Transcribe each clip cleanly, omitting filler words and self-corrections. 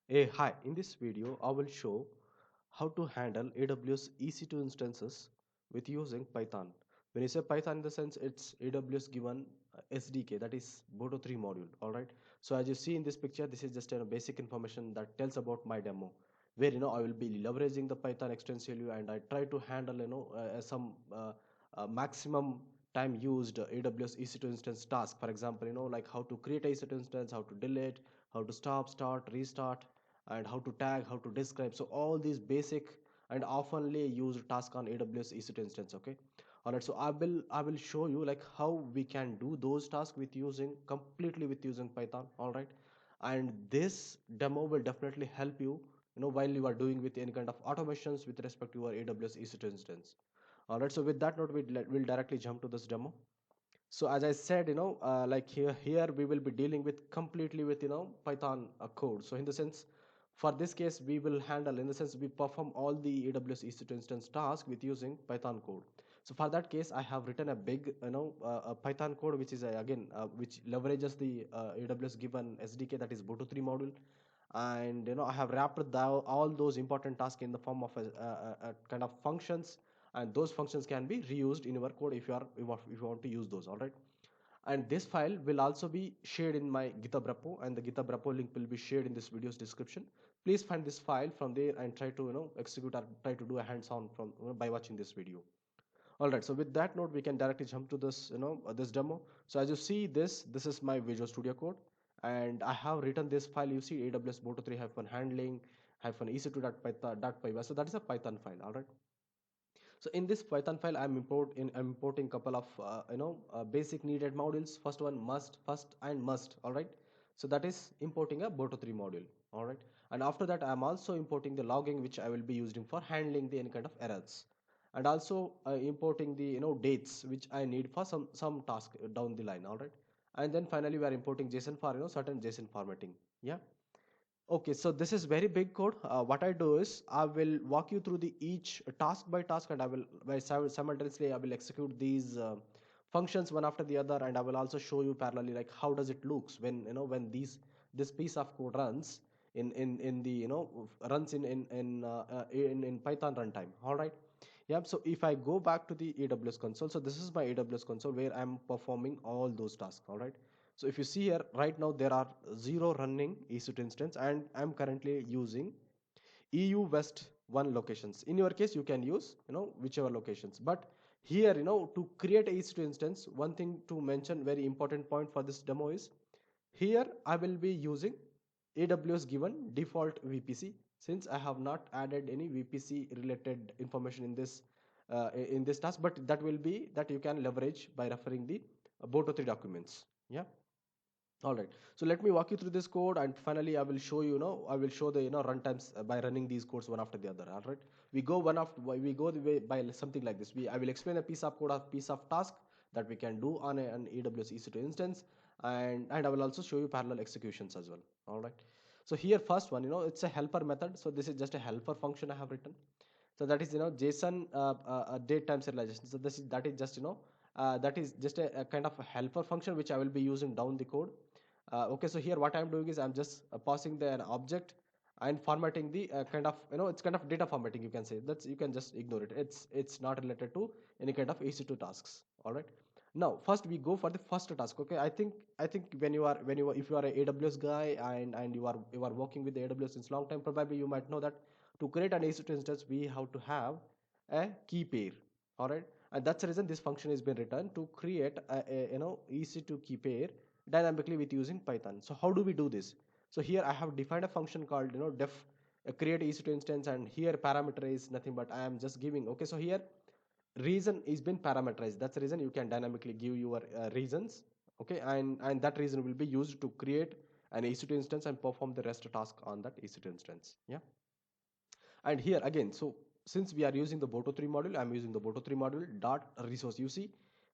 Hi, in this video I will show how to handle AWS EC2 instances with using Python. When you say Python in the sense it's AWS given SDK, that is Boto 3 module, alright. So as you see in this picture, this is just a basic information that tells about my demo where I will be leveraging the Python extensively and I try to handle some maximum time used AWS EC2 instance task. For example, like how to create a EC2 instance, how to delete, how to stop, start, restart, and how to tag, how to describe. So all these basic and oftenly used tasks on AWS EC2 instance. Okay, all right. So I will show you like how we can do those tasks with using completely with using Python. All right, and this demo will definitely help you. While you are doing with any kind of automations with respect to your AWS EC2 instance. All right. So with that note, we'll directly jump to this demo. So as I said, like here we will be dealing with completely with Python code. So in the sense, for this case we will handle, in the sense we perform all the AWS EC2 instance task with using Python code. So for that case I have written a big a Python code which is again which leverages the AWS given SDK, that is Boto 3 module. And I have wrapped all those important tasks in the form of a kind of functions, and those functions can be reused in your code if you want to use those. All right, and this file will also be shared in my GitHub repo, and the GitHub repo link will be shared in this video's description. Please find this file from there and try to execute or try to do a hands-on from by watching this video. All right, so with that note we can directly jump to this this demo. So as you see, this is my Visual Studio Code, and I have written this file. You see AWS Boto 3 hyphen handling hyphen ec2.py. So that is a Python file. All right, so in this Python file, I'm importing couple of basic needed modules. First one first and must. All right. So that is importing a Boto 3 module. All right. And after that, I'm also importing the logging, which I will be using for handling the any kind of errors, and also importing the dates which I need for some task down the line. All right. And then finally, we are importing JSON for certain JSON formatting. Yeah. Okay, so this is very big code. What I do is I will walk you through the each task by task, and I will simultaneously I will execute these functions one after the other, and I will also show you parallelly like how does it looks when when this piece of code runs in the runs in Python runtime. All right. Yeah. So if I go back to the AWS console, so this is my AWS console where I'm performing all those tasks. All right. So if you see here, right now there are 0 running EC2 instance, and I'm currently using EU West 1 locations. In your case, you can use, whichever locations. But here, to create a EC2 instance, one thing to mention, very important point for this demo is, here I will be using AWS given default VPC, since I have not added any VPC related information in this task, but that you can leverage by referring the Boto 3 documents. Yeah. All right. So let me walk you through this code, and finally I will show I will show the runtimes by running these codes one after the other. All right. We go the way by something like this. I will explain a piece of code, a piece of task that we can do on an AWS EC2 instance, and I will also show you parallel executions as well. All right. So here first one, it's a helper method. So this is just a helper function I have written. So that is JSON date time serialization. So that is just that is just a kind of a helper function which I will be using down the code. Okay, so here what I'm doing is I'm just passing the an object and formatting the kind of it's kind of data formatting, you can say. That's, you can just ignore it. It's not related to any kind of EC2 tasks. All right. Now first we go for the first task. Okay, I think when you are if you are a AWS guy and you are working with the AWS since long time, probably you might know that to create an EC2 instance we have to have a key pair. All right, and that's the reason this function has been written to create a EC2 key pair dynamically with using Python. So how do we do this? So here I have defined a function called def create EC2 instance, and here parameter is nothing but I am just giving. Okay, so here reason is been parameterized. That's the reason you can dynamically give your reasons. Okay, and that reason will be used to create an EC2 instance and perform the rest task on that EC2 instance. Yeah. And here again, so since we are using the Boto 3 module, I'm using the Boto 3 module dot resource. You see,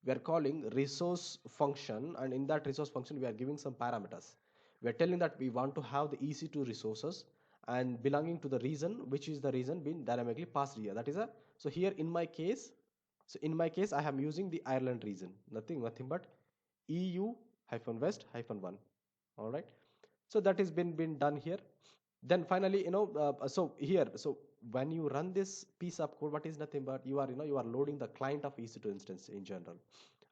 we are calling resource function, and in that resource function we are giving some parameters. We are telling that we want to have the EC2 resources and belonging to the region, which is the region being dynamically passed here. That is a, so here in my case, so in my case I am using the Ireland region, nothing but EU hyphen west hyphen 1. All right. So that is been done here. Then finally, so here, so when you run this piece of code, what is nothing but you are, you are loading the client of EC2 instance in general.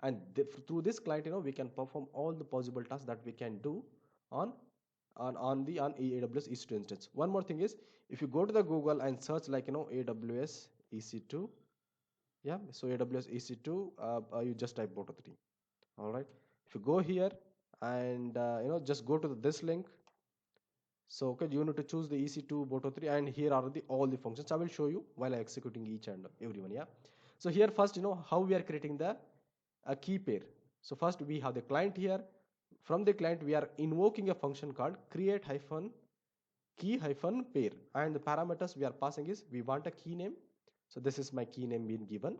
And through this client, we can perform all the possible tasks that we can do on on AWS EC2 instance. One more thing is, if you go to the Google and search like, AWS EC2, yeah, so AWS EC2, you just type Boto3. All right. If you go here and just go to this link. So okay, you need to choose the EC2 Boto3, and here are the all the functions. I will show you while executing each and every one. Yeah. So here first, how we are creating the key pair. So first we have the client here. From the client, we are invoking a function called create hyphen key hyphen pair, and the parameters we are passing is we want a key name. So this is my key name being given,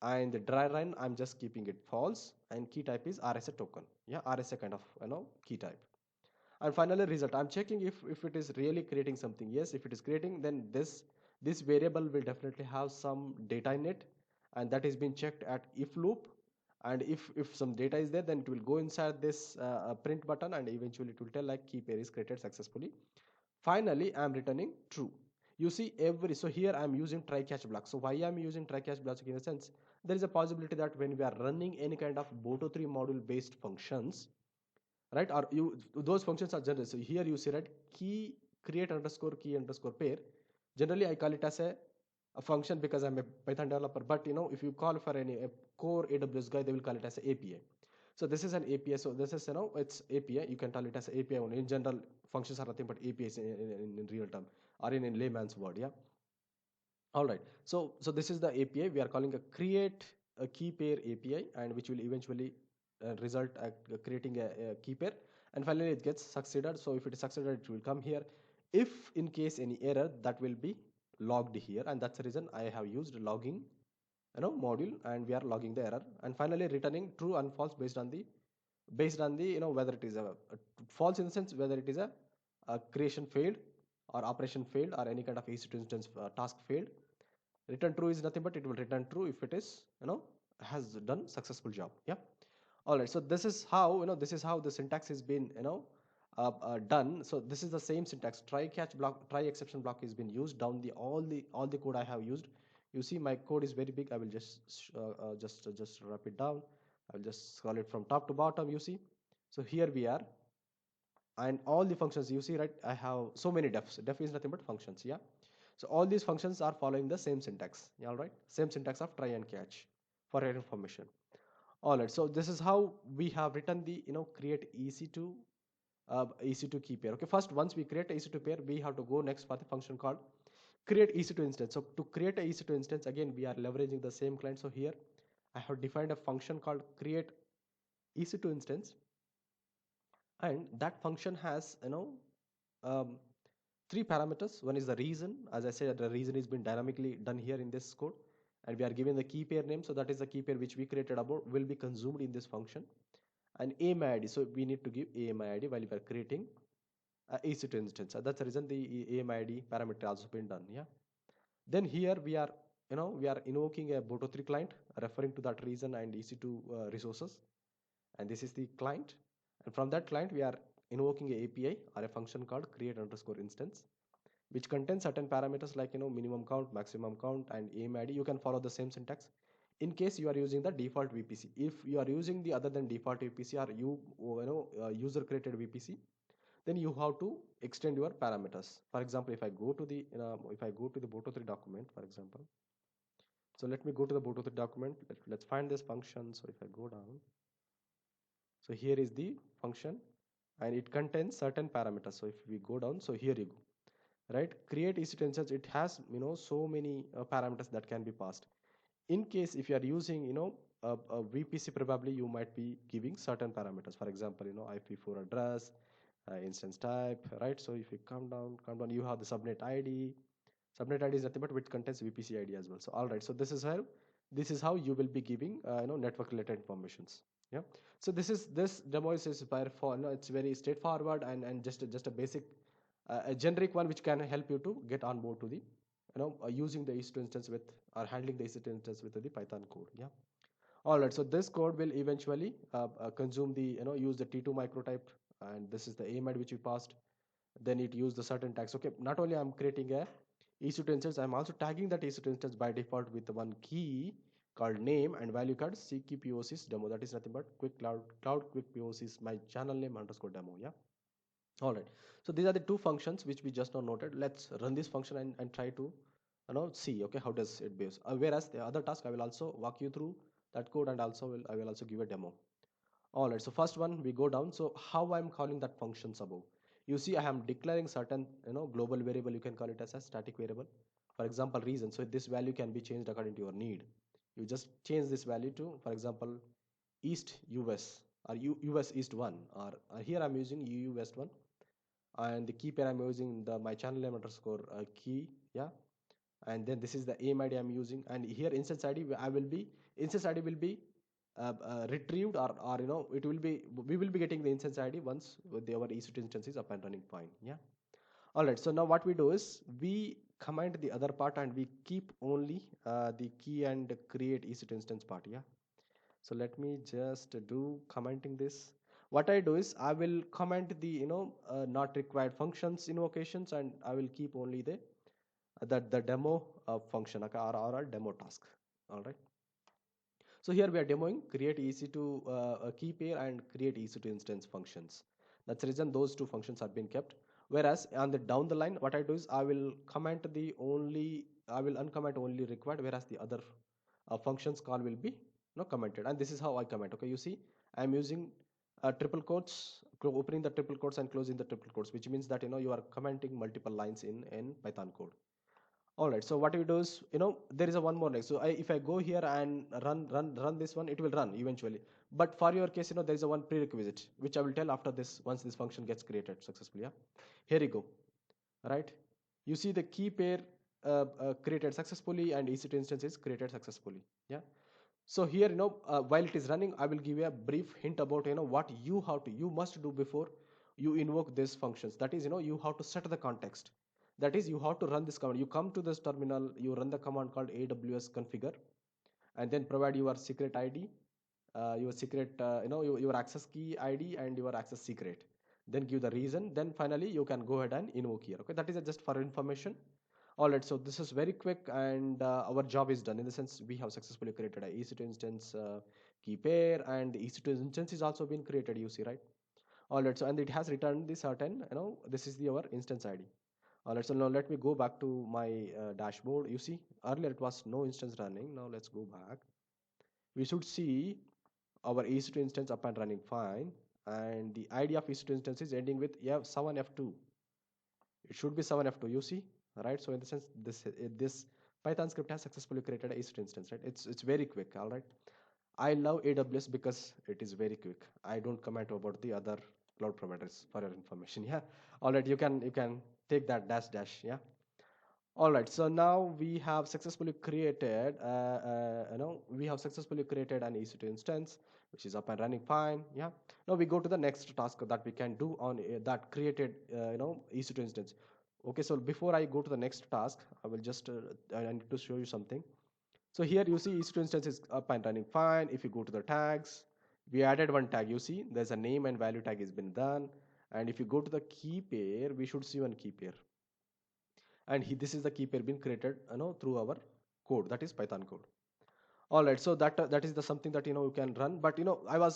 and the dry run I'm just keeping it false, and key type is RSA token. Yeah, RSA kind of key type. And finally result, I'm checking if it is really creating something. Yes, if it is creating, then this variable will definitely have some data in it, and that is being checked at if loop. And if some data is there, then it will go inside this print button, and eventually it will tell like key pair is created successfully. Finally, I'm returning true. You see so here I'm using try catch block. So why I'm using try catch block? In a sense, there is a possibility that when we are running any kind of Boto3 module based functions, right, or those functions are general. So here you see, right, key create underscore key underscore pair. Generally I call it as a function because I'm a Python developer, but if you call for any a core AWS guy, they will call it as an API. So this is an API. So this is, it's API. You can tell it as API only. In general, functions are nothing but APIs in real term, or in layman's word. Yeah. All right. So this is the API. We are calling a create a key pair API, and which will eventually result at creating a key pair. And finally it gets succeeded. So if it is succeeded, it will come here. If in case any error, that will be logged here, and that's the reason I have used logging module, and we are logging the error, and finally returning true and false based on the whether it is a false in the sense whether it is a creation failed or operation failed or any kind of EC2 instance task failed. Return true is nothing but it will return true if it is has done successful job. Yeah. All right. So this is how the syntax has been done. So this is the same syntax. Try catch block, try exception block has been used down all the code I have used. You see my code is very big. I will just wrap it down. I'll just scroll it from top to bottom. You see. So here we are, and all the functions you see, right, I have so many defs. Def is nothing but functions. Yeah. So all these functions are following the same syntax. Yeah, all right, same syntax of try and catch for your information. All right, so this is how we have written the create EC2 EC2 key pair. Okay, first once we create a EC2 pair, we have to go next for the function called create EC2 instance. So to create a EC2 instance, again we are leveraging the same client. So here I have defined a function called create EC2 instance, and that function has um, three parameters. One is the reason. As I said, the reason has been dynamically done here in this code, and we are given the key pair name. So that is the key pair which we created above will be consumed in this function. And AMI ID. So we need to give AMI ID while we are creating EC2 instance. That's the reason the AMI ID parameter also been done. Yeah. Then here we are invoking a Boto3 client referring to that reason and EC2 resources, and this is the client. And from that client, we are invoking a API or a function called create underscore instance, which contains certain parameters like minimum count, maximum count, and aim ID. You can follow the same syntax. In case you are using the default VPC, if you are using the other than default VPC or user created VPC, then you have to extend your parameters. For example, if I go to the Boto3 document, for example, so let me go to the Boto3 document. Let's find this function. So if I go down, so here is the function, and it contains certain parameters. So if we go down, so here you go, right, create EC2 instance. It has so many parameters that can be passed. In case if you are using a VPC, probably you might be giving certain parameters. For example, IP4 address, instance type, right? So if you come down, you have the subnet ID. Subnet ID is nothing but which contains VPC ID as well. So all right, so this is how you will be giving network related informations. Yeah. So this demo is by for it's very straightforward, and just a basic a generic one which can help you to get on board to the using the EC2 instance with, or handling the EC2 instance with the Python code. Yeah. All right. So this code will eventually consume the use the T2 microtype, and this is the AMID which we passed. then it use the certain tags. Okay, not only I'm creating a EC2 instance, I'm also tagging that EC2 instance by default with one key called name and value called CKPOCs demo. That is nothing but quick cloud quick POCs, my channel name underscore demo. Yeah. All right. So these are the two functions which we just now noted. Let's run this function and try to see okay how does it behave. Whereas the other task I will also walk you through that code, and also I will also give a demo. All right, so first one we go down. So how I'm calling that functions above. You see I am declaring certain global variable, you can call it as a static variable. For example, reason. So this value can be changed according to your need. You just change this value to, for example, East US or US East 1, or here I'm using UU West 1, and the key pair I'm using the my channel name underscore key. Yeah, and then this is the AIM ID I'm using, and here instance ID I will be instance ID will be retrieved, or it will be, we will be getting the instance ID once our EC2 instance is up and running fine. Yeah. All right, so now what we do is we command the other part and we keep only the key and create EC2 instance part. Yeah. So let me just do commenting this. What I do is I will comment the not required functions invocations, and I will keep only the demo function, okay, or a demo task. All right. So here we are demoing create EC2 key pair and create EC2 instance functions. That's the reason those two functions are being kept. Whereas on the down the line, what I do is I will uncomment only required, whereas the other functions call will be commented. And this is how I comment. Okay, you see, I'm using triple quotes, opening the triple quotes and closing the triple quotes, which means that you are commenting multiple lines in Python code. All right, so what we do is, there is a one more next. So if I go here and run this one, it will run eventually. But for your case, there is a one prerequisite, which I will tell after this, once this function gets created successfully. Yeah, here you go. Right, you see the key pair created successfully and EC2 instance is created successfully. Yeah. So here, while it is running, I will give you a brief hint about, what you must do before you invoke these functions. That is, you have to set the context. That is, you have to run this command. You come to this terminal, you run the command called AWS configure, and then provide your secret ID, your secret, your access key ID and your access secret. Then give the reason. Then finally, you can go ahead and invoke here. Okay, that is just for information. All right, so this is very quick, and our job is done, in the sense we have successfully created a EC2 instance key pair, and the EC2 instance is also been created, you see, right? All right, so and it has returned the certain, this is our instance ID. All right, so now let me go back to my dashboard. You see, earlier it was no instance running. Now let's go back. We should see our EC2 instance up and running fine, and the ID of EC2 instance is ending with F7 F2. It should be 7F2, you see, right? So in the sense, this Python script has successfully created a EC2 instance, right? It's very quick. All right, I love AWS because it is very quick. I don't comment about the other cloud providers, for your information. Yeah. All right, you can take that dash. Yeah. All right, so now we have successfully created an EC2 instance which is up and running fine. Yeah. Now we go to the next task that we can do on that created EC2 instance. Okay, so before I go to the next task, I will just I need to show you something. So here you see EC2 instance is up and running fine. If you go to the tags, we added one tag. You see there's a name and value tag has been done. And if you go to the key pair, we should see one key pair, and this is the key pair being created through our code, that is Python code. All right, so that is the something that you can run, but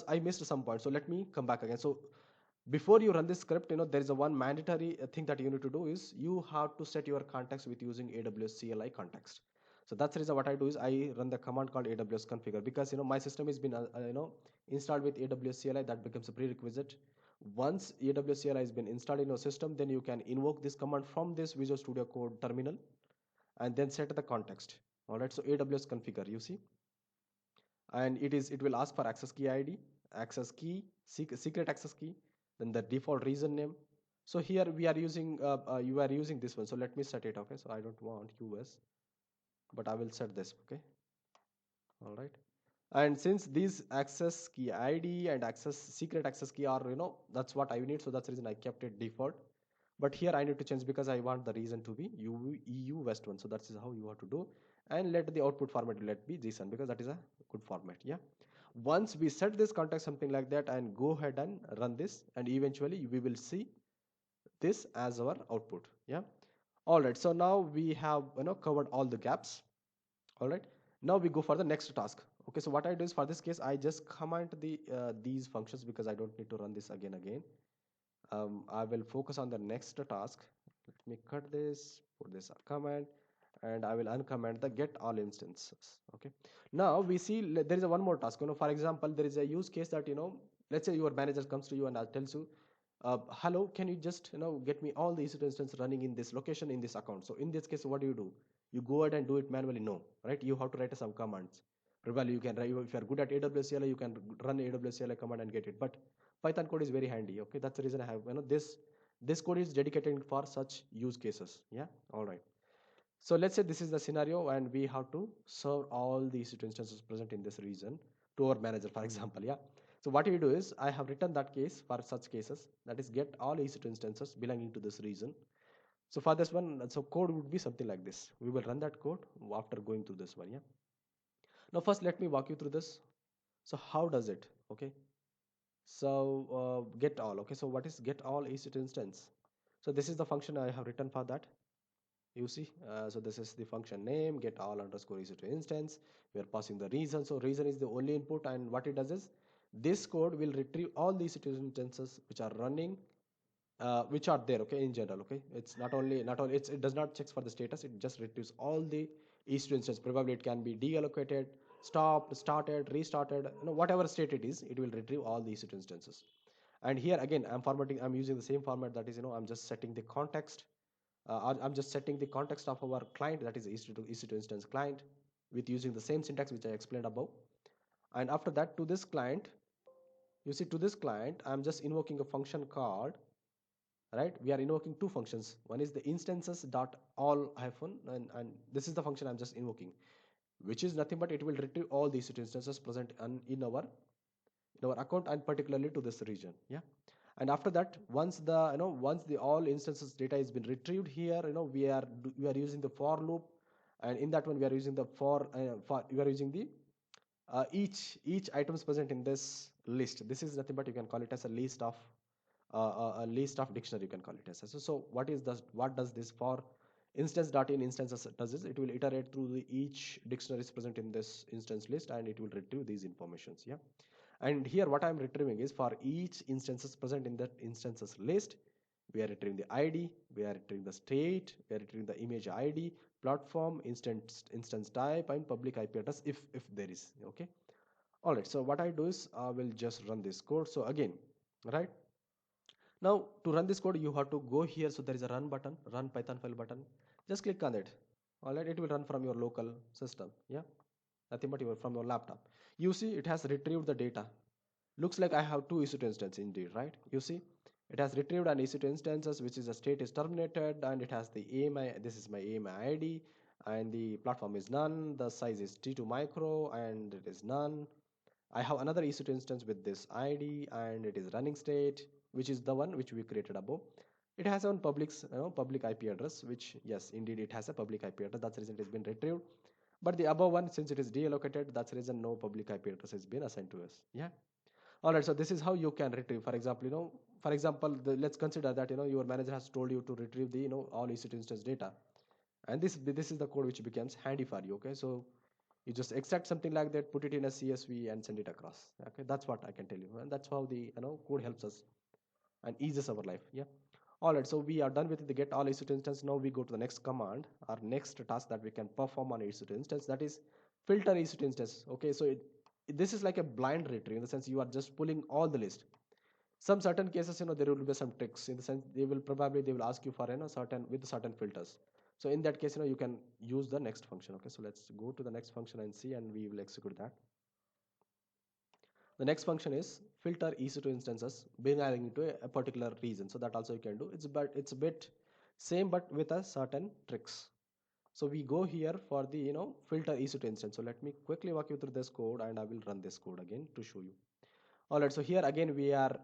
I missed some point, so let me come back again. So before you run this script, there is a one mandatory thing that you need to do is you have to set your context with using AWS CLI context. So that's the reason what I do is I run the command called AWS configure, because my system has been installed with AWS CLI. That becomes a prerequisite. Once AWS CLI has been installed in your system, then you can invoke this command from this Visual Studio Code terminal and then set the context. All right, so AWS configure, you see, and it will ask for access key ID, access key, secret access key, then the default reason name. So here we are using you are using this one, so let me set it. Okay, so I don't want US, but I will set this. Okay. All right, and since these access key ID and access secret access key are that's what I need, so that's the reason I kept it default. But here I need to change because I want the reason to be EU West 1, so that's how you have to do. And let the output format let be JSON, because that is a good format. Yeah, once we set this context something like that and go ahead and run this, and eventually we will see this as our output. Yeah. All right. So now we have covered all the gaps. All right. Now we go for the next task. Okay. So what I do is for this case, I just comment these functions because I don't need to run this again. I will focus on the next task. Let me cut this, put this comment, and I will uncomment the get all instances. Okay. Now we see there is a one more task. For example, there is a use case that let's say your manager comes to you and tells you, hello, can you just get me all the EC2 instances running in this location in this account? So in this case, what do? You go ahead and do it manually? No, right? You have to write some commands. Probably you can write, if you are good at AWS CLI, you can run AWS CLI command and get it. But Python code is very handy. Okay, that's the reason I have this code is dedicated for such use cases. Yeah, all right. So let's say this is the scenario and we have to serve all the EC2 instances present in this region to our manager, for example. Yeah. So what we do is I have written that case for such cases, that is get all EC2 instances belonging to this region. So for this one, so code would be something like this. We will run that code after going through this one. Yeah. Now first let me walk you through this. So how does it? Okay. So get all. Okay. So what is get all EC2 instance? So this is the function I have written for that. You see, so this is the function name get all underscore EC2 instance. We are passing the reason. So reason is the only input, and what it does is this code will retrieve all the EC2 instances which are running, which are there. Okay, in general. Okay, it's not only it does not check for the status. It just retrieves all the EC2 instance. Probably it can be deallocated, stopped, started, restarted. Whatever state it is, it will retrieve all the EC2 instances. And here again, I'm using the same format, that is, I'm just setting the context. I'm just setting the context of our client, that is EC2 instance client, with using the same syntax which I explained above. And after that, to this client, you see, to this client, I'm just invoking a function called, right? We are invoking two functions. One is the instances dot all hyphen, and this is the function I'm just invoking, which is nothing but it will retrieve all the EC2 instances present in our account, and particularly to this region. Yeah. And after that, once the all instances data has been retrieved here, we are using the for loop. And in that one we are using the for we are using the each items present in this list. This is nothing but you can call it as a list of dictionary, you can call it as. So what does this for instance dot in instances does is it will iterate through each dictionary is present in this instance list, and it will retrieve these informations. Yeah. And here what I'm retrieving is for each instances present in that instances list, we are retrieving the ID, we are retrieving the state, we are retrieving the image ID, platform, instance type, and public IP address if there is. Okay. All right. So what I do is I will just run this code. So again, right now to run this code, you have to go here. So there is a run button, run Python file button. Just click on it. All right. It will run from your local system. Yeah. Nothing but from your laptop. You see, it has retrieved the data. Looks like I have two EC2 instances indeed, right? You see, it has retrieved an EC2 instances, which is a state is terminated, and it has the AMI, this is my AMI ID, and the platform is none, the size is T2 micro, and it is none. I have another EC2 instance with this ID, and it is running state, which is the one which we created above. It has a public IP address, which yes, indeed it has a public IP address. That's the reason it has been retrieved. But the above one, since it is deallocated, that's the reason no public IP address has been assigned to us. Yeah. All right, so this is how you can retrieve. For example, let's consider that your manager has told you to retrieve the all EC2 instance data, and this is the code which becomes handy for you. Okay, so you just extract something like that, put it in a CSV, and send it across. Okay, that's what I can tell you, and that's how the code helps us and eases our life. Yeah. All right, so we are done with the get all EC2 instance. Now we go to the next command, our next task that we can perform on EC2 instance, that is filter EC2 instance. Okay, so this is like a blind retrieve, in the sense you are just pulling all the list. Some certain cases, there will be some tricks, in the sense they will ask you for certain filters. So in that case, you can use the next function. Okay, so let's go to the next function and see, and we will execute that. The next function is filter EC2 instances belonging to a particular region. So that also you can do. It's a bit same, but with a certain tricks. So we go here for the filter EC2 instance. So let me quickly walk you through this code, and I will run this code again to show you. All right. So here again we are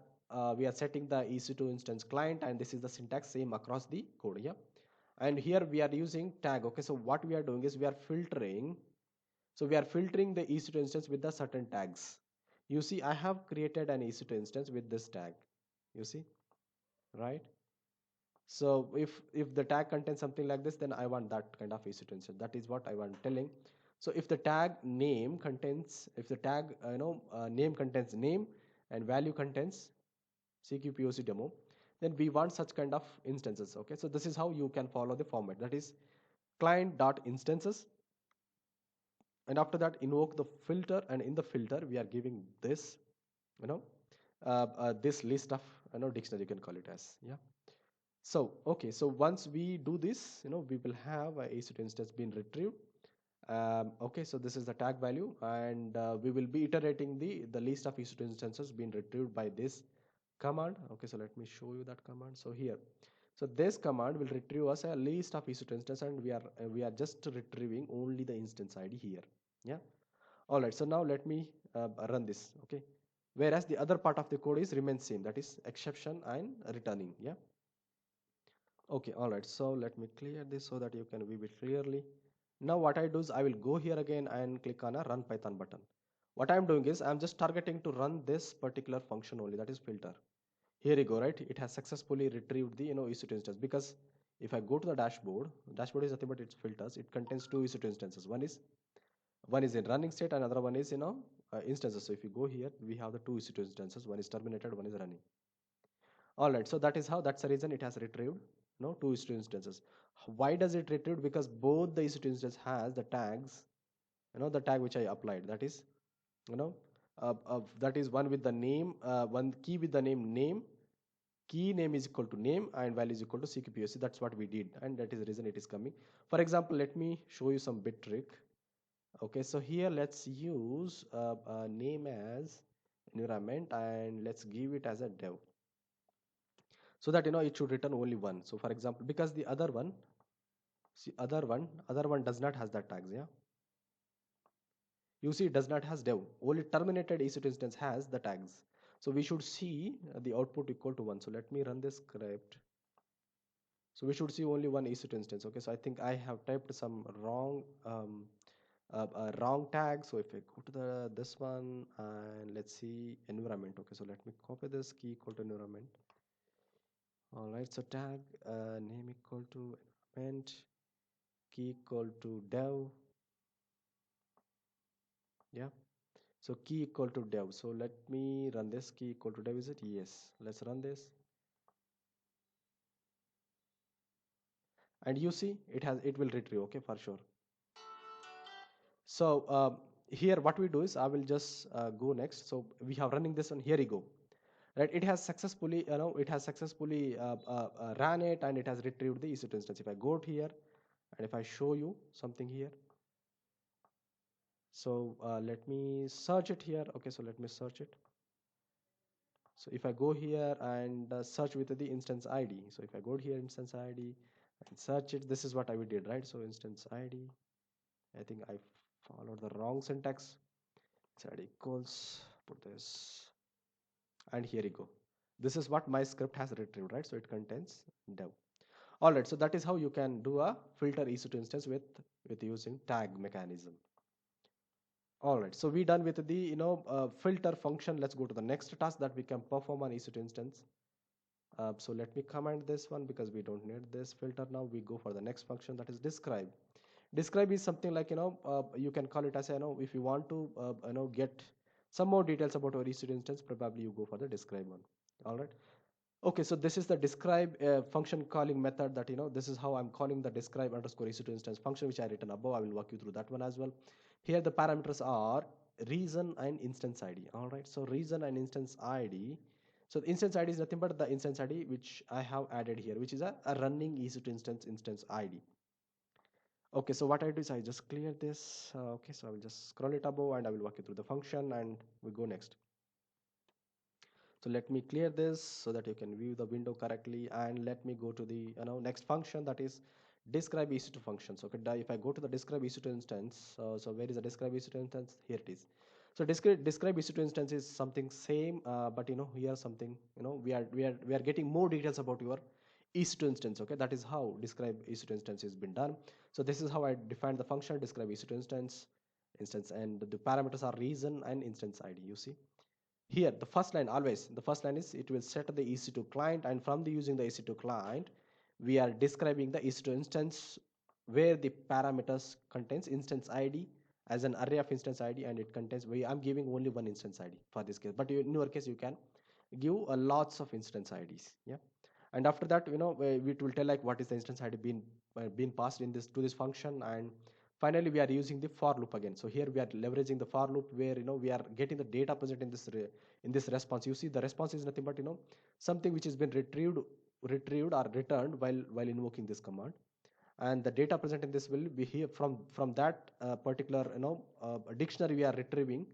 setting the EC2 instance client, and this is the syntax same across the code. Yeah. And here we are using tag. Okay. So what we are doing is we are filtering. So we are filtering the EC2 instance with the certain tags. You see, I have created an EC2 instance with this tag. You see, right? So if the tag contains something like this, then I want that kind of EC2 instance. That is what I want telling. So if the tag name contains, if the tag name contains name and value contains CQPOC demo, then we want such kind of instances. Okay, so this is how you can follow the format. That is client dot instances, and after that invoke the filter, and in the filter we are giving this, you know this list of dictionary, you can call it as. Yeah. So okay, so once we do this, we will have a EC2 instance being retrieved. Okay, so this is the tag value, and we will be iterating the list of EC2 instances being retrieved by this command. Okay, so let me show you that command. So here, so this command will retrieve us a list of EC2 instances, and we are just retrieving only the instance ID here. Yeah. All right. So now let me run this. Okay. Whereas the other part of the code is remains same, that is exception and returning. Yeah. Okay, all right. So let me clear this so that you can view it clearly. Now what I do is I will go here again and click on a run Python button. What I'm doing is I'm just targeting to run this particular function only, that is filter. Here you go, right? It has successfully retrieved the EC2 instance, because if I go to the dashboard is nothing but its filters. It contains two EC2 instances. One is in running state, another one is instances. So if you go here, we have the two EC2 instances. One is terminated, one is running. All right, so that's the reason it has retrieved two EC2 instances. Why does it retrieve? Because both the EC2 instance has the tags, the tag which I applied. That is, you know, that is one with the name, one key with the name, key name is equal to name, and value is equal to CQPOC. That's what we did, and that is the reason it is coming. For example, let me show you some bit trick. Okay, so here let's use name as environment, and let's give it as a dev, so that it should return only one. So for example, because the other one, see, other one does not has that tags. Yeah, you see, it does not has dev. Only terminated EC2 instance has the tags. So we should see the output equal to 1. So let me run this script. So we should see only one EC2 instance. Okay, so I think I have typed some wrong tag. So if I go to the this one, and let's see environment. Okay, so let me copy this key equal to environment. All right, so tag name equal to environment, key equal to dev. Yeah, so key equal to dev. So let me run this. Key equal to dev, is it? Yes, let's run this. And you see, it will retrieve. Okay, for sure. So here what we do is I will just go next. So we have running this one. Here you go. Right, it has successfully ran it, and it has retrieved the EC2 instance. If I go to here, and if I show you something here, so let me search it here. Okay, so let me search it. So if I go here and search with the instance ID, so if I go here instance ID and search it, this is what I did, right? So instance ID, I think I followed the wrong syntax. Inside equals, put this, and here you go. This is what my script has retrieved, right? So it contains dev. All right, so that is how you can do a filter EC2 instance with using tag mechanism. All right, so we done with the filter function. Let's go to the next task that we can perform on EC2 instance. So let me comment this one because we don't need this filter now. We go for the next function, that is describe. Describe is something like you can call it as if you want to get some more details about our EC2 instance, probably you go for the describe one. All right. Okay, so this is the describe function calling method, that this is how I'm calling the describe underscore EC2 instance function, which I written above. I will walk you through that one as well. Here the parameters are reason and instance ID. All right, so reason and instance ID. So the instance ID is nothing but the instance ID which I have added here, which is a running EC2 instance ID. Okay, so what I do is I just clear this. Okay, so I will just scroll it above, and I will walk you through the function, and we go next. So let me clear this so that you can view the window correctly, and let me go to the next function, that is describe EC2 functions. Okay, if I go to the describe EC2 instance, so where is the describe EC2 instance? Here it is. So describe EC2 instance is something same, but here something we are getting more details about your EC2 instance. Okay, that is how describe EC2 instance has been done. So this is how I defined the function describe EC2 instance, and the parameters are reason and instance ID. You see. Here, the first line is it will set the EC2 client, and from the using the EC2 client, we are describing the EC2 instance where the parameters contains instance ID as an array of instance ID, and it contains, I'm giving only one instance ID for this case, but in your case you can give lots of instance IDs. Yeah. And after that, it will tell like what is the instance ID being passed in this to this function. And finally we are using the for loop again. So here we are leveraging the for loop where we are getting the data present in in this response. You see the response is nothing but something which has been retrieved or returned while invoking this command, and the data present in this will be here from that particular dictionary. We are retrieving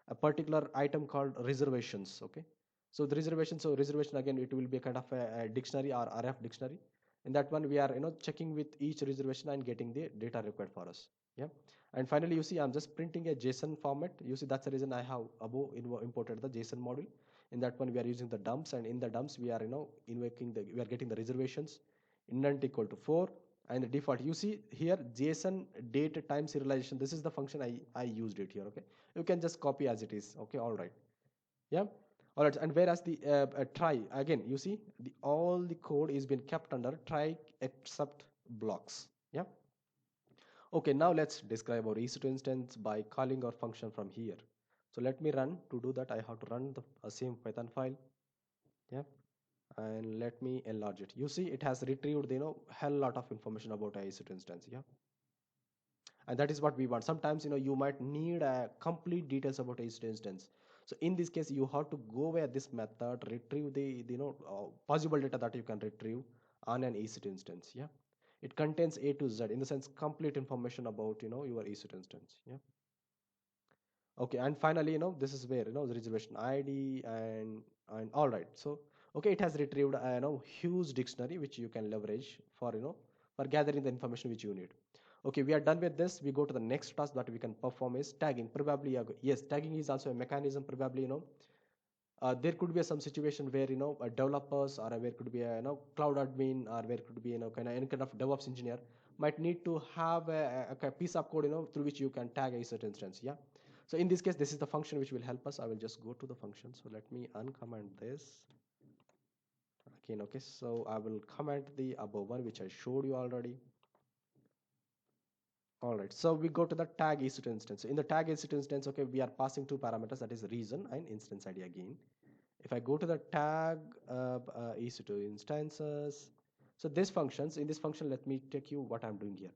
a particular item called reservations. Okay. So the reservation, so reservation again, it will be a kind of a dictionary or RF dictionary. In that one we are checking with each reservation and getting the data required for us. Yeah. And finally you see I'm just printing a JSON format. You see that's the reason I have above imported the JSON module. In that one we are using the dumps, and in the dumps we are invoking we are getting the reservations indent equal to 4, and the default. You see here JSON date time serialization. This is the function I used it here. Okay. You can just copy as it is. Okay. All right. Yeah. All right. And whereas the try again, you see all the code is been kept under try except blocks. Yeah. Okay. Now let's describe our EC2 instance by calling our function from here. So let me run. To do that I have to run the same Python file. Yeah. And let me enlarge it. You see it has retrieved hell lot of information about a EC2 instance. Yeah. And that is what we want. Sometimes you might need complete details about each instance. So in this case you have to go via this method, retrieve the possible data that you can retrieve on an EC2 instance. Yeah. It contains A to Z, in the sense complete information about your EC2 instance. Yeah. Okay. And finally this is where the reservation ID and all right. So okay, it has retrieved a huge dictionary which you can leverage for for gathering the information which you need. Okay, we are done with this. We go to the next task that we can perform is tagging. Probably, yes, tagging is also a mechanism. Probably, there could be some situation where developers, or where could be a cloud admin, or where could be any kind of DevOps engineer might need to have a piece of code through which you can tag a certain instance. Yeah. So in this case, this is the function which will help us. I will just go to the function. So let me uncomment this again. Okay, so I will comment the above one which I showed you already. All right, so we go to the tag EC2 instance. In the tag EC2 instance, okay, we are passing two parameters, that is reason and instance ID again. If I go to the tag EC2 instances, so this functions, in this function, let me take you what I'm doing here.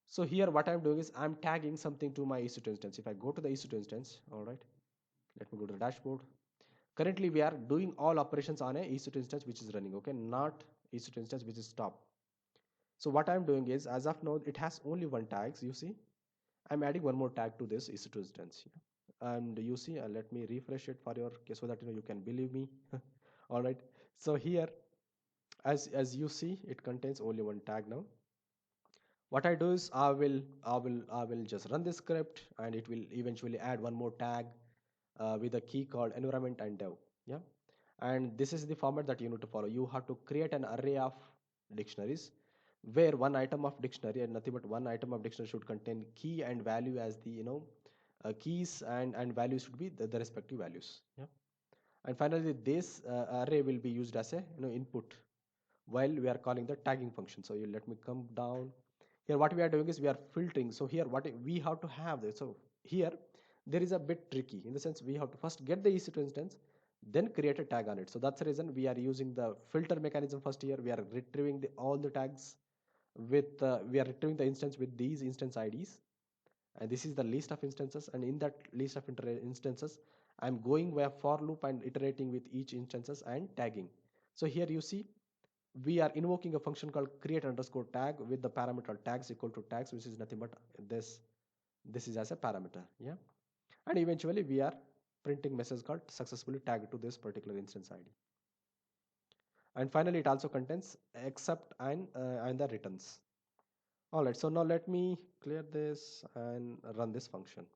So here what I'm doing is I'm tagging something to my EC2 instance. If I go to the EC2 instance, all right, let me go to the dashboard. Currently, we are doing all operations on a EC2 instance which is running, okay, not EC2 instance which is stop. So what I'm doing is, as of now, it has only one tags, you see. I'm adding one more tag to this EC2 instance. And you see, let me refresh it for your case so that you can believe me. All right. So here, as you see, it contains only one tag now. What I do is I will just run this script, and it will eventually add one more tag with a key called environment and dev. Yeah. And this is the format that you need to follow. You have to create an array of dictionaries where one item of dictionary, and nothing but one item of dictionary, should contain key and value as the keys, and values should be the respective values. Yeah. And finally this array will be used as a input while we are calling the tagging function. So you let me come down here. What we are doing is we are filtering. So here what we have to have this. So here there is a bit tricky, in the sense we have to first get the EC2 instance, then create a tag on it. So that's the reason we are using the filter mechanism first. Here we are retrieving all the tags with we are retrieving the instance with these instance IDs, and this is the list of instances, and in that list of instances I'm going via for loop and iterating with each instances and tagging. So here you see we are invoking a function called create underscore tag with the parameter tags equal to tags, which is nothing but this is as a parameter. Yeah. And eventually we are printing message called successfully tagged to this particular instance ID. And finally it also contains except and the returns. All right, so now let me clear this and run this function.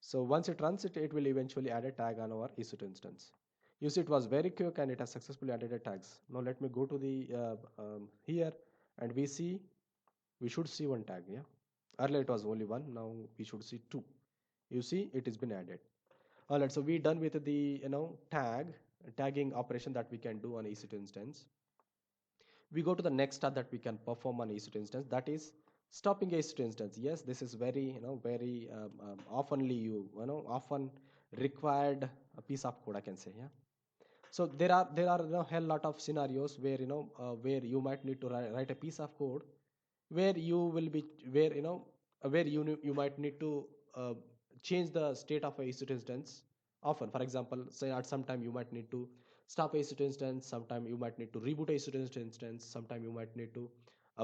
So once it runs it, it will eventually add a tag on our EC2 instance. You see it was very quick and it has successfully added a tags. Now let me go to the here, and we should see one tag. Yeah, earlier it was only one, now we should see two. You see it has been added. All right, so we done with the tagging operation that we can do on EC2 instance. We go to the next task that we can perform on EC2 instance, that is stopping EC2 instance. Yes, this is very, very oftenly often required a piece of code, I can say. Yeah. So there are hell lot of scenarios where where you might need to write a piece of code where you will be where where you might need to uh, change the state of a EC2 instance often. For example, say at some time you might need to stop a EC2 instance, sometime you might need to reboot a EC2 instance, sometime you might need to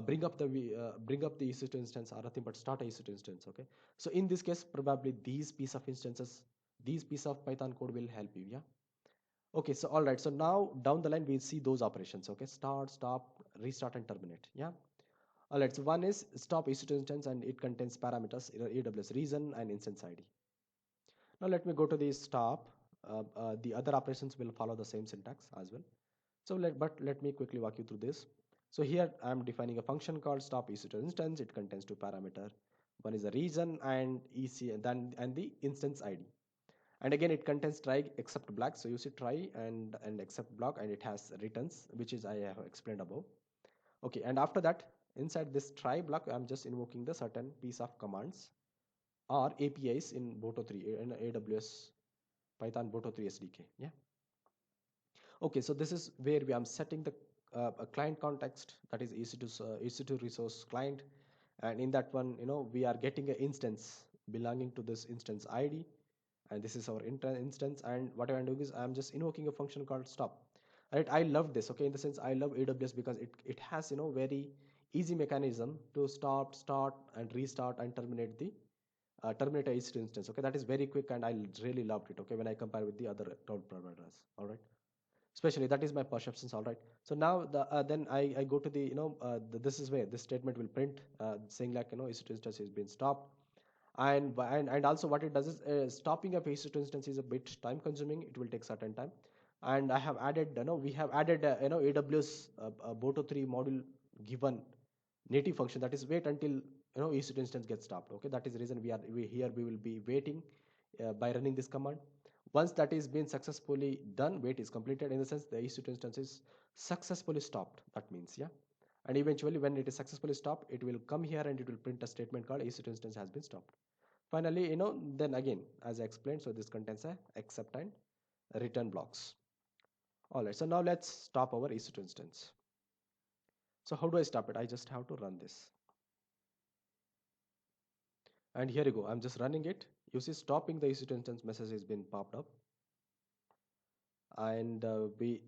bring up the EC2 instance or nothing but start a EC2 instance. Okay, so in this case probably these piece of Python code will help you. Yeah. Okay, so all right. So now down the line we'll see those operations. Okay, start, stop, restart, and terminate. Yeah. All right. So one is stop EC2 instance, and it contains parameters AWS reason and instance ID. Now let me go to the stop. The other operations will follow the same syntax as well. So let me quickly walk you through this. So here I'm defining a function called stop EC2 instance. It contains two parameters. One is the reason and EC and the instance ID. And again it contains try except block. So you see try and except block, and it has returns, which is I have explained above. Okay, and after that, inside this try block I'm just invoking the certain piece of commands or APIs in Boto 3 in AWS Python Boto 3 SDK. Yeah. Okay, so this is where we am setting the a client context, that is EC2 resource client, and in that one we are getting an instance belonging to this instance ID, and this is our instance. And what I'm doing is I'm just invoking a function called stop. Right, I love this. Okay, in the sense I love AWS because it has very easy mechanism to stop, start, and restart and terminate the terminate a EC2 instance. Okay, that is very quick, and I really loved it. Okay, when I compare with the other cloud providers. All right, especially that is my perceptions. All right, so now then I go to the this is where this statement will print saying like EC2 instance has been stopped. And also what it does is stopping a EC2 instance is a bit time consuming. It will take certain time, and I have added we have added AWS Boto 3 module given native function, that is wait until EC2 instance gets stopped. Okay, that is the reason we will be waiting by running this command. Once that is been successfully done, wait is completed, in the sense the EC2 instance is successfully stopped. That means, yeah. And eventually when it is successfully stopped, it will come here and it will print a statement called EC2 instance has been stopped. Finally, then again, as I explained, so this contains a accept and return blocks. All right, so now let's stop our EC2 instance. So how do I stop it? I just have to run this. And here you go. I'm just running it. You see stopping the EC2 instance message has been popped up. And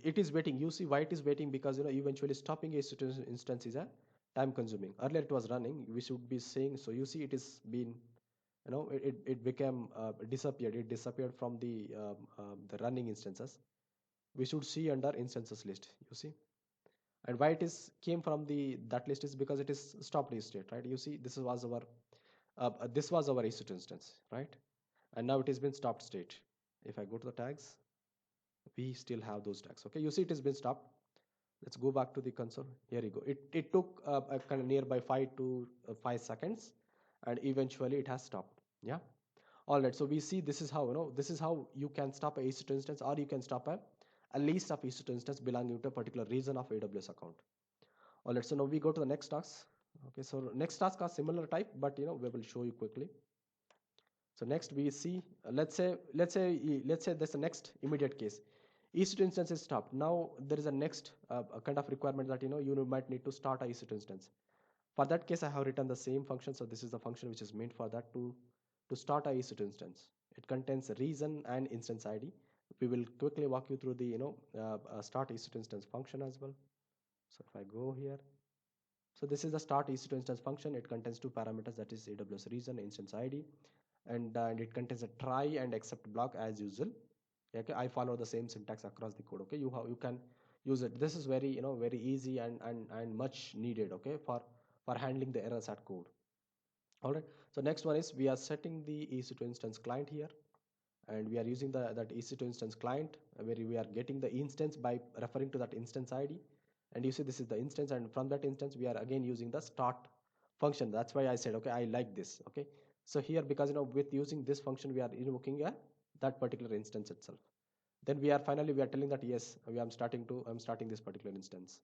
it is waiting. You see why it is waiting? Because eventually stopping EC2 instance is a time consuming. Earlier it was running. We should be saying, so you see it is been it became disappeared. It disappeared from the running instances. We should see under instances list. You see, and why it is came from the that list is because it is stopped state, right? You see, this was our EC2 instance, right? And now it has been stopped state. If I go to the tags, we still have those tags. Okay, you see it has been stopped. Let's go back to the console. Here you go. It took a kind of nearby 5 to 5 seconds, and eventually it has stopped. Yeah. All right. So we see this is how this is how you can stop a EC2 instance, or you can stop a list of EC2 instance belonging to a particular region of AWS account. All right. So now we go to the next task. Okay. So next task are similar type, but we will show you quickly. So next we see, let's say that's the next immediate case. EC2 instance is stopped. Now there is a next a kind of requirement that you might need to start a EC2 instance. For that case, I have written the same function. So this is the function which is meant for that to start a EC2 instance. It contains reason and instance ID. We will quickly walk you through the start EC2 instance function as well. So if I go here, so this is the start EC2 instance function. It contains two parameters, that is AWS reason, instance ID, and it contains a try and except block as usual. Okay, I follow the same syntax across the code. Okay, you can use it. This is very very easy and much needed. Okay, for handling the errors at code. All right. So next one is we are setting the EC2 instance client here, and we are using that EC2 instance client where we are getting the instance by referring to that instance ID. And you see this is the instance, and from that instance we are again using the start function. That's why I said okay, I like this. Okay, so here because with using this function we are invoking that particular instance itself. Then we are telling that yes, I'm starting this particular instance.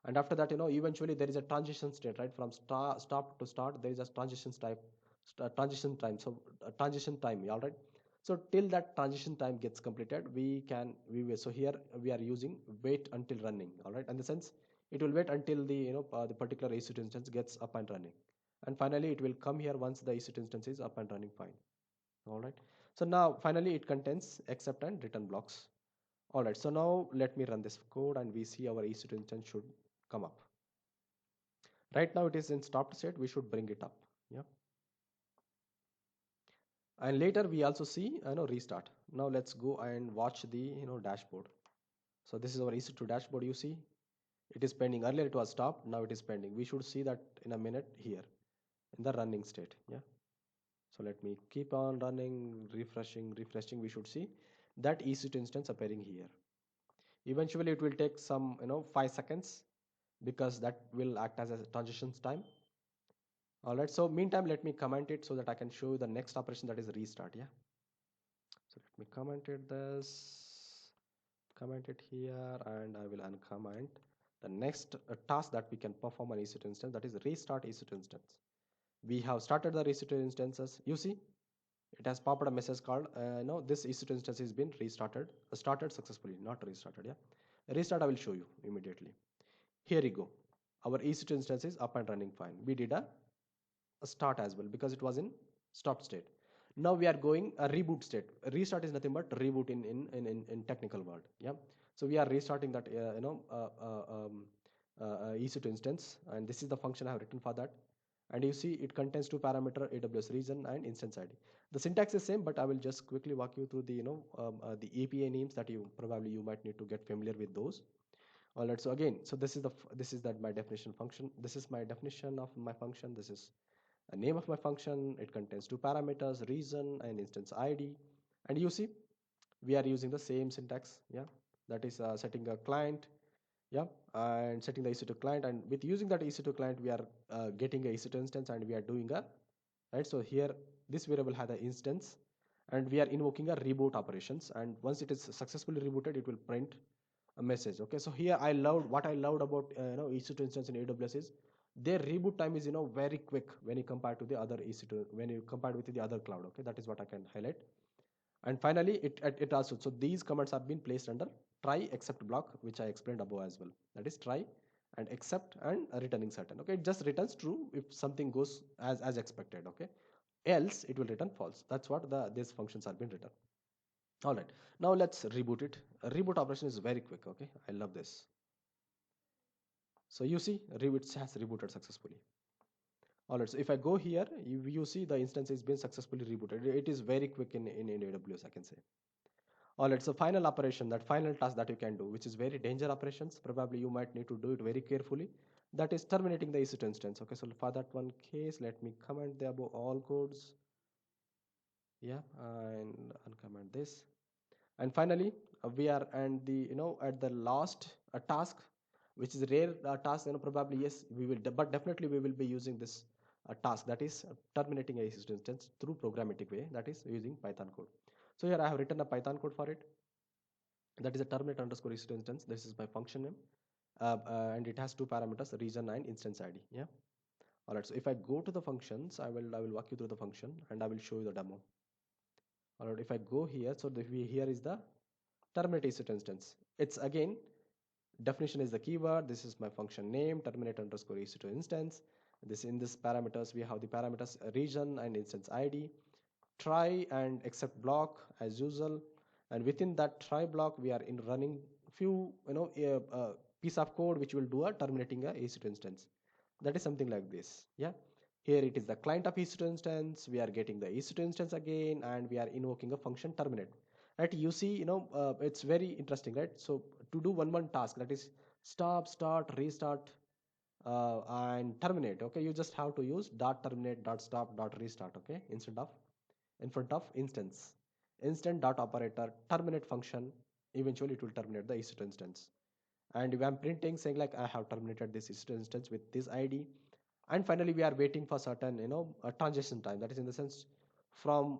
And after that, eventually there is a transition state, right? From stop to start, there is a transition type, transition time. So transition time, all right. So till that transition time gets completed, so here we are using wait until running, all right. In the sense, it will wait until the particular EC2 instance gets up and running, and finally it will come here once the EC2 instance is up and running fine, all right. So now finally it contains accept and return blocks. All right, so now let me run this code and we see our EC2 instance should come up. Right now it is in stopped state, we should bring it up. Yeah. And later we also see restart. Now let's go and watch the dashboard. So this is our EC2 dashboard. You see it is pending. Earlier it was stopped, now it is pending. We should see that in a minute here in the running state. Yeah. So let me keep on running, refreshing. We should see that EC2 instance appearing here. Eventually it will take some 5 seconds, because that will act as a transition time. All right, so meantime let me comment it so that I can show you the next operation, that is restart. Yeah, so let me comment it here, and I will uncomment the next task that we can perform on EC2 instance, that is restart EC2 instance. We have started the EC2 instances. You see it has popped a message called no, this EC2 instance has been started successfully, not restarted. Yeah, restart I will show you immediately. Here you go, our EC2 instance is up and running fine. We did a start as well because it was in stop state. Now we are going a reboot state. Restart is nothing but reboot in technical world. Yeah, so we are restarting that EC2 instance, and this is the function I have written for that. And you see it contains two parameter, AWS region and instance ID. The syntax is same, but I will just quickly walk you through the API names that you might need to get familiar with those. All right, so again, so this is that my definition function. This is my definition of my function. This is a name of my function. It contains two parameters, reason and instance ID. And you see we are using the same syntax. Yeah, that is setting a client. Yeah, and setting the EC2 client, and with using that EC2 client we are getting a EC2 instance, and we are doing a right. So here this variable has an instance, and we are invoking a reboot operations, and once it is successfully rebooted it will print a message. Okay, so here what I loved about EC2 instance in AWS is their reboot time is very quick when you compare to the other EC2, when you compare with the other cloud. Okay, that is what I can highlight. And finally it also, so these commands have been placed under try except block, which I explained above as well. That is try and except and returning certain. Okay, it just returns true if something goes as expected. Okay, else it will return false. That's what these functions have been written. All right, now let's reboot it. A reboot operation is very quick. Okay, I love this. So you see reboot has rebooted successfully. All right, so if I go here, you see the instance is been successfully rebooted. It is very quick in AWS, I can say. All right, so final operation, that final task that you can do, which is very danger operations, probably you might need to do it very carefully, that is terminating the EC2 instance. Okay, so for that one case, let me comment the above all codes. Yeah, and uncomment this. And finally we are and the at the last task, which is a rare task, probably yes we will but definitely we will be using this task, that is terminating a EC2 instance through programmatic way, that is using Python code. So here I have written a Python code for it, that is a terminate underscore EC2 instance. This is my function name, and it has two parameters, region and instance ID. Yeah, all right, so if I go to the functions, I will walk you through the function and I will show you the demo. All right, if I go here, so here is the terminate EC2 instance. It's again, definition is the keyword. This is my function name, terminate underscore EC2 instance. This in this parameters we have the parameters region and instance ID, try and except block as usual, and within that try block we are in running few piece of code which will do a terminating a EC2 instance. That is something like this. Yeah, here it is the client of EC2 instance. We are getting the EC2 instance again, and we are invoking a function terminate. Right, you see it's very interesting, right? So to do one task, that is stop, start, restart, and terminate. Okay, you just have to use dot terminate dot stop dot restart. Okay, instead of in front of instance, instant dot operator terminate function, eventually it will terminate the EC2 instance. And if I'm printing saying like I have terminated this EC2 instance with this ID, and finally we are waiting for certain a transition time, that is in the sense from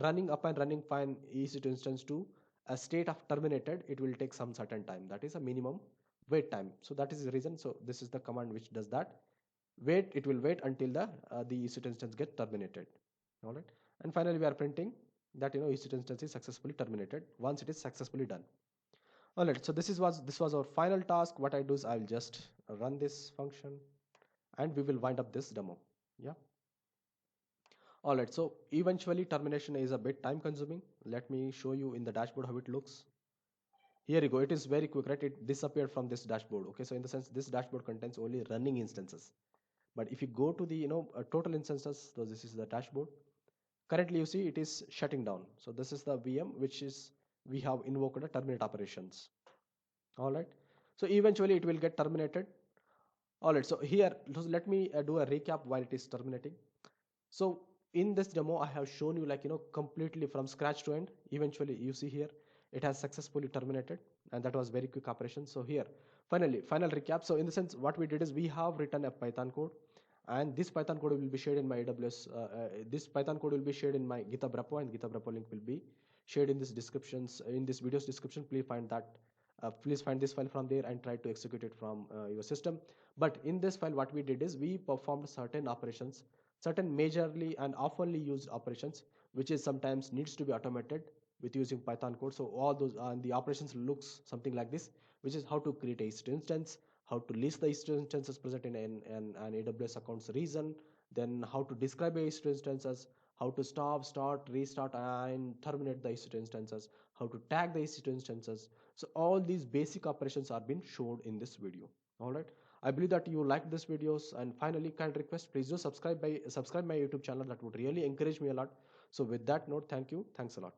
running up and running fine EC2 instance to a state of terminated, it will take some certain time, that is a minimum wait time. So that is the reason. So this is the command which does that. Wait, it will wait until the EC2 instance get terminated. All right. And finally, we are printing that EC2 instance is successfully terminated once it is successfully done. All right. So this was our final task. What I do is I'll just run this function, and we will wind up this demo. Yeah. All right. So eventually termination is a bit time consuming. Let me show you in the dashboard how it looks. Here you go. It is very quick, right? It disappeared from this dashboard. Okay. So in the sense, this dashboard contains only running instances. But if you go to the total instances, so this is the dashboard. Currently, you see it is shutting down. So this is the VM which is we have invoked the terminate operations. All right. So eventually it will get terminated. All right. So here, let me do a recap while it is terminating. So in this demo, I have shown you like completely from scratch to end. Eventually, you see here it has successfully terminated, and that was very quick operation. So here, finally, final recap. So in the sense, what we did is we have written a Python code, and this Python code will be shared in my AWS. This Python code will be shared in my GitHub repo, and GitHub repo link will be shared in this descriptions in this video's description. Please find that. Please find this file from there and try to execute it from your system. But in this file, what we did is we performed certain operations, certain majorly and oftenly used operations, which is sometimes needs to be automated with using Python code. So all those the operations looks something like this, which is how to create a instance, how to list the instances present in an AWS account's region, then how to describe a instances, how to stop, start, restart, and terminate the EC2 instances, how to tag the EC2 instances. So all these basic operations are being shown in this video. All right. I believe that you like this videos, and finally, kind request, please do subscribe my YouTube channel. That would really encourage me a lot. So with that note, thank you. Thanks a lot.